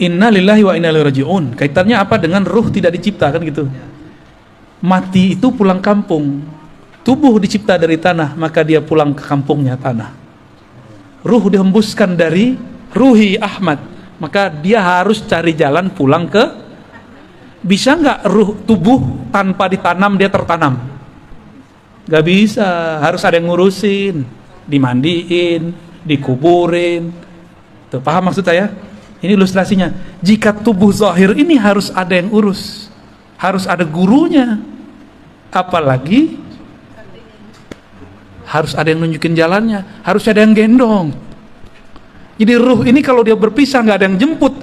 Inna lillahi wa inna ilaihi raji'un. Kaitannya apa dengan ruh tidak dicipta, kan gitu. Mati itu pulang kampung. Tubuh dicipta dari tanah, maka dia pulang ke kampungnya tanah. Ruh dihembuskan dari ruhi Ahmad, maka dia harus cari jalan pulang ke. Bisa nggak ruh tubuh tanpa ditanam dia tertanam? Nggak bisa, harus ada yang ngurusin, dimandiin, dikuburin. Tuh, paham maksud saya? Ini ilustrasinya. Jika tubuh zahir ini harus ada yang urus, harus ada gurunya, apalagi harus ada yang nunjukin jalannya, harus ada yang gendong. Jadi ruh ini kalau dia berpisah nggak ada yang jemput,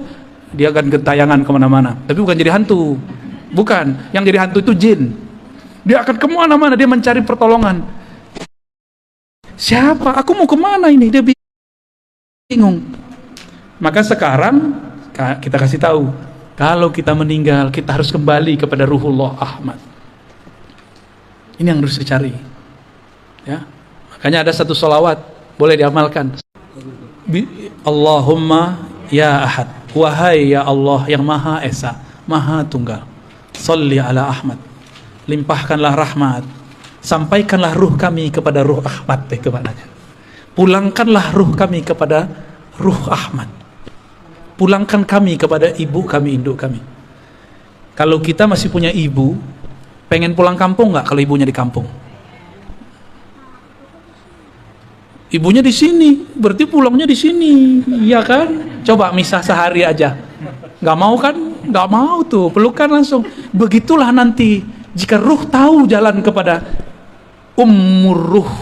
dia akan gentayangan kemana-mana. Tapi bukan jadi hantu, bukan. Yang jadi hantu itu jin. Dia akan kemana-mana, dia mencari pertolongan. Siapa? Aku mau kemana ini? Dia bingung. Maka sekarang kita kasih tahu, kalau kita meninggal kita harus kembali kepada Ruhullah Ahmad. Ini yang harus dicari. Ya, makanya ada satu sholawat boleh diamalkan. Allahumma ya Ahad, wahai ya Allah yang Maha Esa, Maha Tunggal, sholli ala Ahmad, limpahkanlah rahmat, sampaikanlah ruh kami kepada ruh Ahmad. Itu maknanya. Pulangkanlah ruh kami kepada ruh Ahmad. Pulangkan kami kepada ibu kami, induk kami. Kalau kita masih punya ibu, pengen pulang kampung nggak kalau ibunya di kampung? Ibunya di sini, berarti pulangnya di sini, ya kan? Coba misah sehari aja, nggak mau kan? Nggak mau tuh, pelukan langsung. Begitulah nanti jika ruh tahu jalan kepada ummur ruh,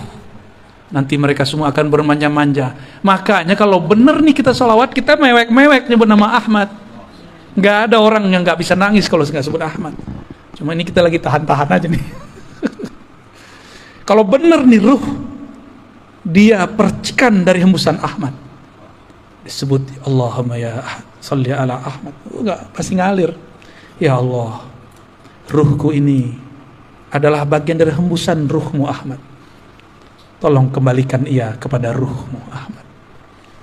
nanti mereka semua akan bermanja-manja. Makanya kalau benar nih kita sholawat, kita mewek-mewek nyebut nama Ahmad. Nggak ada orang yang nggak bisa nangis kalau nggak sebut Ahmad. Cuma ini kita lagi tahan-tahan aja nih. Kalau benar nih ruh, dia percikan dari hembusan Ahmad, disebut Allahumma ya Ahad, sholli ala Ahmad. Enggak, pasti ngalir. Ya Allah, ruhku ini adalah bagian dari hembusan ruhmu Ahmad. Tolong kembalikan ia kepada ruhmu Ahmad.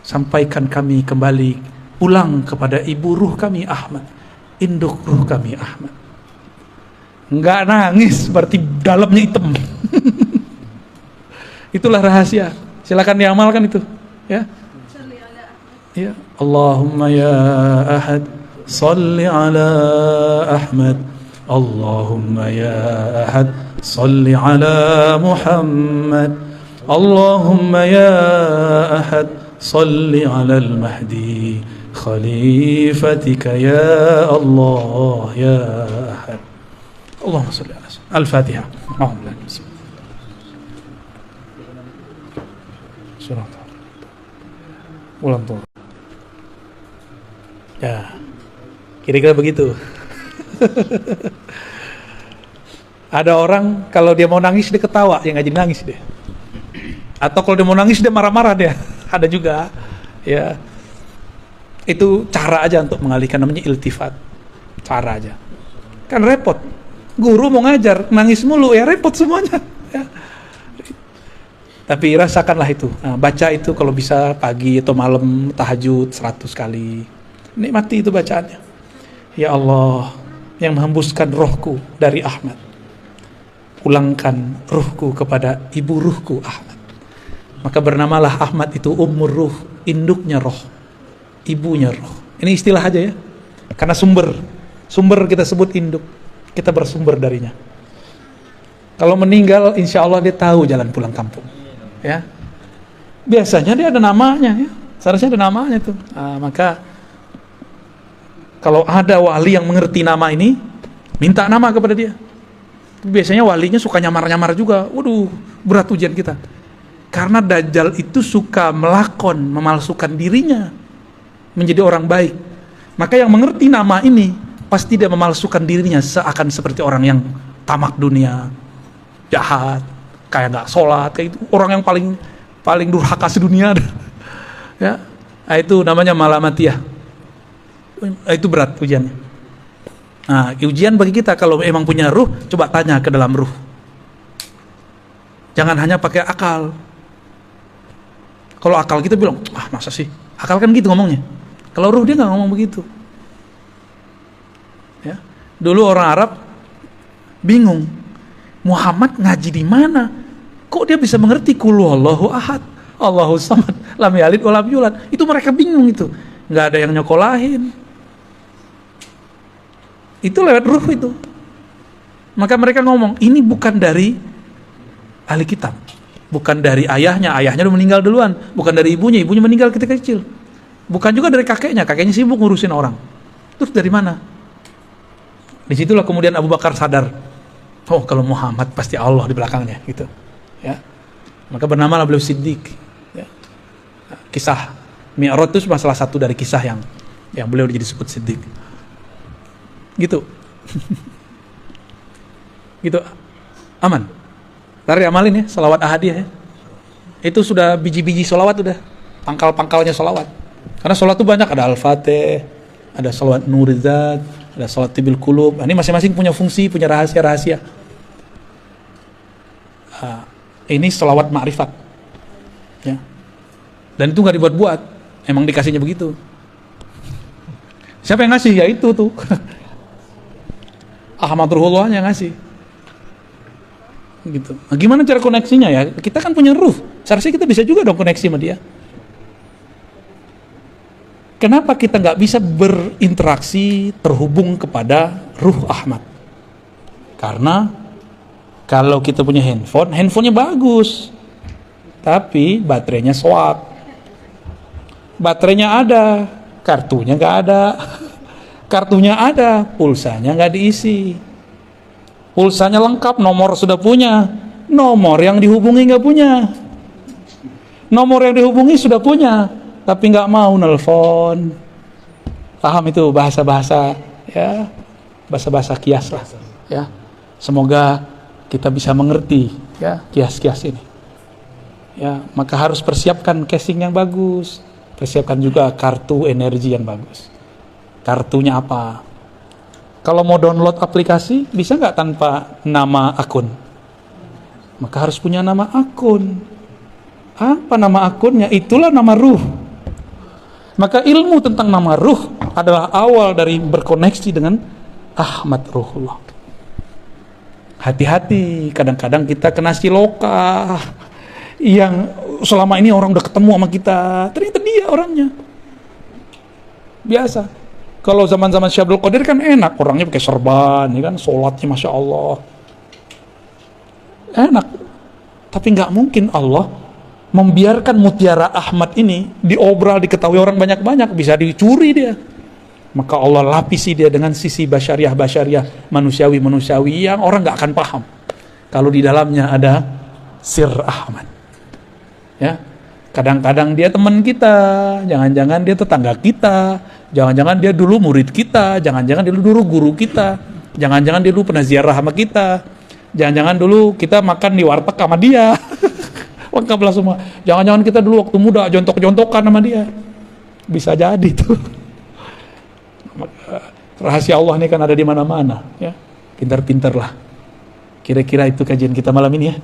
Sampaikan kami kembali pulang kepada ibu ruh kami Ahmad, induk ruh kami Ahmad. Enggak nangis, berarti dalamnya hitam. Itulah rahasia. Silakan diamalkan itu, ya. Ya, Allahumma ya Ahad, sholli ala Ahmad. Allahumma ya Ahad, sholli ala Muhammad. Allahumma ya Ahad, sholli ala al-Mahdi khalifatika ya Allah ya Ahad. Allahumma sholli ala Al-Fatihah. Surah ulang tuh. Ya, kira-kira begitu. Ada orang kalau dia mau nangis dia ketawa, ya nggak jadi nangis deh. Atau kalau dia mau nangis dia marah-marah dia. Ada juga, ya. Itu cara aja untuk mengalihkan, namanya iltifat. Cara aja. Kan repot. Guru mau ngajar, nangis mulu, ya repot semuanya. Ya. Tapi rasakanlah itu. Nah, baca itu kalau bisa pagi atau malam, tahajud 100 kali. Nikmati itu bacaannya. Ya Allah, yang menghembuskan rohku dari Ahmad, pulangkan ruhku kepada ibu ruhku Ahmad. Maka bernamalah Ahmad itu ummur ruh, induknya roh, ibunya roh. Ini istilah aja ya, karena sumber kita sebut induk, kita bersumber darinya. Kalau meninggal, insya Allah dia tahu jalan pulang kampung. Ya, biasanya dia ada namanya, ya. Seharusnya ada namanya tuh. Nah, maka kalau ada wali yang mengerti nama ini, minta nama kepada dia. Biasanya walinya suka nyamar-nyamar juga. Waduh, berat ujian kita. Karena Dajjal itu suka melakon, memalsukan dirinya menjadi orang baik. Maka yang mengerti nama ini pasti dia memalsukan dirinya seakan seperti orang yang tamak dunia, jahat, kayak nggak sholat, kayak itu orang yang paling durhaka sedunia. Ya, nah, itu namanya malamatiyah. Itu berat ujiannya. Nah, ujian bagi kita kalau emang punya ruh, coba tanya ke dalam ruh. Jangan hanya pakai akal. Kalau akal kita bilang, masa sih? Akal kan gitu ngomongnya. Kalau ruh dia nggak ngomong begitu. Dulu orang Arab bingung, Muhammad ngaji di mana? Kok dia bisa mengerti qul huwallahu ahad, Allahu samad, lam yalid wa lam yulad? Itu mereka bingung itu. Nggak ada yang nyokolahin. Itu lewat ruh itu. Maka mereka ngomong, ini bukan dari ahli kitab. Bukan dari ayahnya udah meninggal duluan. Bukan dari ibunya meninggal ketika kecil. Bukan juga dari kakeknya sibuk ngurusin orang. Terus dari mana? Disitulah kemudian Abu Bakar sadar, oh kalau Muhammad pasti Allah di belakangnya gitu. Ya. Maka bernamalah beliau Siddiq. Ya. Kisah Mi'raj itu salah satu dari kisah yang beliau jadi disebut Siddiq. Gitu. Gitu. Aman. Ntar amalin ya, sholawat ahadiyah ya. Itu sudah biji-biji sholawat udah. Pangkal-pangkalnya sholawat. Karena sholawat itu banyak, ada Al-Fatih, ada sholawat Nurizat, ada sholawat Tibil Qulub. Ini masing-masing punya fungsi, punya rahasia-rahasia. Ini sholawat ma'rifat. Ya. Dan itu gak dibuat-buat. Emang dikasihnya begitu. Siapa yang ngasih? Ya itu tuh. Ahmad Ruhullah yang ngasih. Gitu. Nah, gimana cara koneksinya ya? Kita kan punya ruh. Seharusnya kita bisa juga dong koneksi sama dia. Kenapa kita nggak bisa berinteraksi, terhubung kepada ruh Ahmad? Karena kalau kita punya handphonenya bagus, tapi baterainya swap. Baterainya ada, kartunya nggak ada. Kartunya ada, pulsanya nggak diisi. Pulsanya lengkap, nomor sudah punya, nomor yang dihubungi nggak punya. Nomor yang dihubungi sudah punya, tapi nggak mau nelpon. Paham itu bahasa-bahasa ya, bahasa-bahasa kias lah. Ya, semoga kita bisa mengerti ya kias-kias ini. Ya, maka harus persiapkan casing yang bagus, persiapkan juga kartu energi yang bagus. Kartunya apa? Kalau mau download aplikasi, bisa nggak tanpa nama akun? Maka harus punya nama akun. Apa nama akunnya? Itulah nama ruh. Maka ilmu tentang nama ruh adalah awal dari berkoneksi dengan Ahmad Ruhullah. Hati-hati, kadang-kadang kita kena siloka yang selama ini orang udah ketemu sama kita, ternyata dia orangnya. Biasa. Kalau zaman-zaman Syekh Abdul Qadir kan enak, orangnya pakai serban, ya kan, sholatnya Masya Allah. Enak. Tapi nggak mungkin Allah membiarkan mutiara Ahmad ini diobral, diketahui orang banyak-banyak, bisa dicuri dia. Maka Allah lapisi dia dengan sisi basyariah, manusiawi yang orang nggak akan paham. Kalau di dalamnya ada sir Ahmad. Ya. Kadang-kadang dia teman kita, jangan-jangan dia tetangga kita, jangan-jangan dia dulu murid kita, jangan-jangan dia dulu guru kita, jangan-jangan dia dulu pernah ziarah sama kita, jangan-jangan dulu kita makan di warteg sama dia, lengkaplah semua. Jangan-jangan kita dulu waktu muda jontok-jontokan sama dia, bisa jadi tuh. Rahasia Allah ini kan ada di mana-mana, ya. Pintar-pintarlah. Kira-kira itu kajian kita malam ini ya.